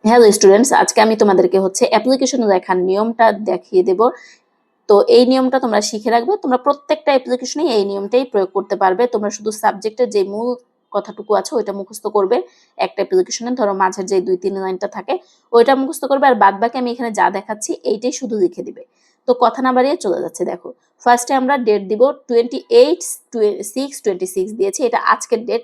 Hello students, আজকে আমি তোমাদেরকে অ্যাপ্লিকেশন লেখার নিয়মটা দেখিয়ে দেব। তো এই নিয়মটা তোমরা শিখে রাখবে। তোমরা প্রত্যেকটা অ্যাপ্লিকেশনে এই নিয়মটাই প্রয়োগ করতে পারবে। তোমরা শুধু সাবজেক্টের যে মূল কথাটুকু আছে ওইটা মুখস্থ করবে। একটা অ্যাপ্লিকেশনে ধরো মাঝের যে 2-3 লাইনটা থাকে ওইটা মুখস্থ করবে, আর বাদ বাকি আমি এখানে যা দেখাচ্ছি এইটাই শুধু লিখে দিবে। তো কথা না বাড়িয়ে চলে যাচ্ছে। দেখো, ফার্স্টে আমরা ডেট দিব 28/6/26 দিয়েছি, এটা আজকের ডেট।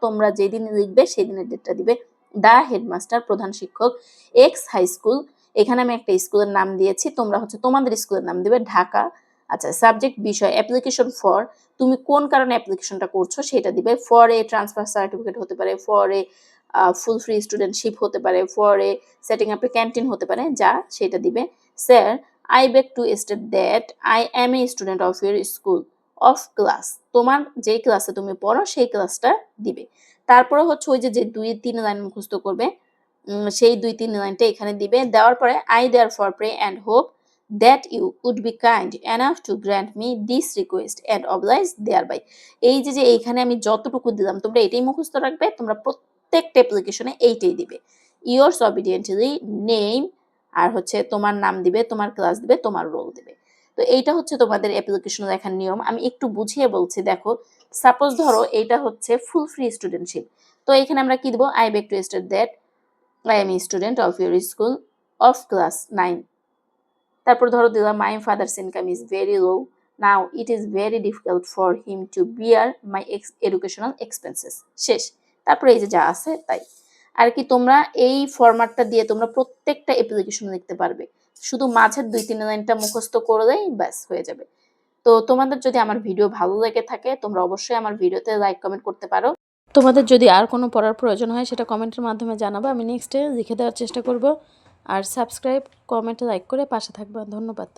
তোমরা যেদিন লিখবে সেই দিনের ডেটটা দিবে। দা হেডমাস্টার, প্রধান শিক্ষক, এক্স হাই স্কুল, এখানে আমি একটা স্কুলের নাম দিয়েছি, তোমরা তোমাদের স্কুলের নাম দিবে, ঢাকা। আচ্ছা, সাবজেক্ট বিষয়, অ্যাপ্লিকেশন ফর, তুমি কোন কারণে অ্যাপ্লিকেশনটা করছো সেটা দিবে। ফর এ ট্রান্সফার সার্টিফিকেট হতে পারে, for a full free studentship হতে পারে, for a setting up a canteen হতে পারে, যা সেটা দিবে। Sir, I beg to state that I am a student of your school of class, তোমার যেই ক্লাসে তুমি পড়ো সেই ক্লাসটা দিবে। তারপরে ওই যে 2-3 লাইন মুখস্থ করবে, সেই 2-3 লাইনটা এখানে দিবে। দেওয়ার পরে I therefore pray and hope that you would be kind enough to grant me this request and oblige thereby। এই যে এইখানে আমি যতটুকু দিলাম তোমরা এটাই মুখস্থ রাখবে। তোমরা প্রত্যেকটা অ্যাপ্লিকেশনে এইটাই দিবে। yours obediently নেম, আর তোমার নাম দিবে, তোমার ক্লাস দিবে, তোমার রোল দিবে। তো এইটা তোমাদের অ্যাপ্লিকেশন লেখার নিয়ম। আমি একটু বুঝিয়ে বলছি। দেখো, সাপোজ ধরো এইটা ফুল ফ্রি স্টুডেন্টশিপ। তো এখানে আমরা কি দিব? I beg to state that I am a student of your school of class 9। তারপর ধরো দিলাম my father's income is very low, now it is very difficult for him to bear my educational expenses. শেষ। তারপরে এই যে যা আছে তাই। আর কি তোমরা এই ফরম্যাটটা দিয়ে তোমরা প্রত্যেকটা অ্যাপ্লিকেশন লিখতে পারবে। শুধু মাঝের 2-3 লাইনটা মুখস্থ করলেই ব্যাস হয়ে যাবে। তো তোমাদের যদি আমার ভিডিও ভালো লেগে থাকে তোমরা অবশ্যই আমার ভিডিওতে লাইক কমেন্ট করতে পারো। তোমাদের যদি আর কোনো পড়ার প্রয়োজন হয় সেটা কমেন্টের মাধ্যমে জানাবে, আমি নেক্সটে লিখে দেওয়ার চেষ্টা করব। আর সাবস্ক্রাইব, কমেন্ট, লাইক করে পাশে থাকবে। ধন্যবাদ।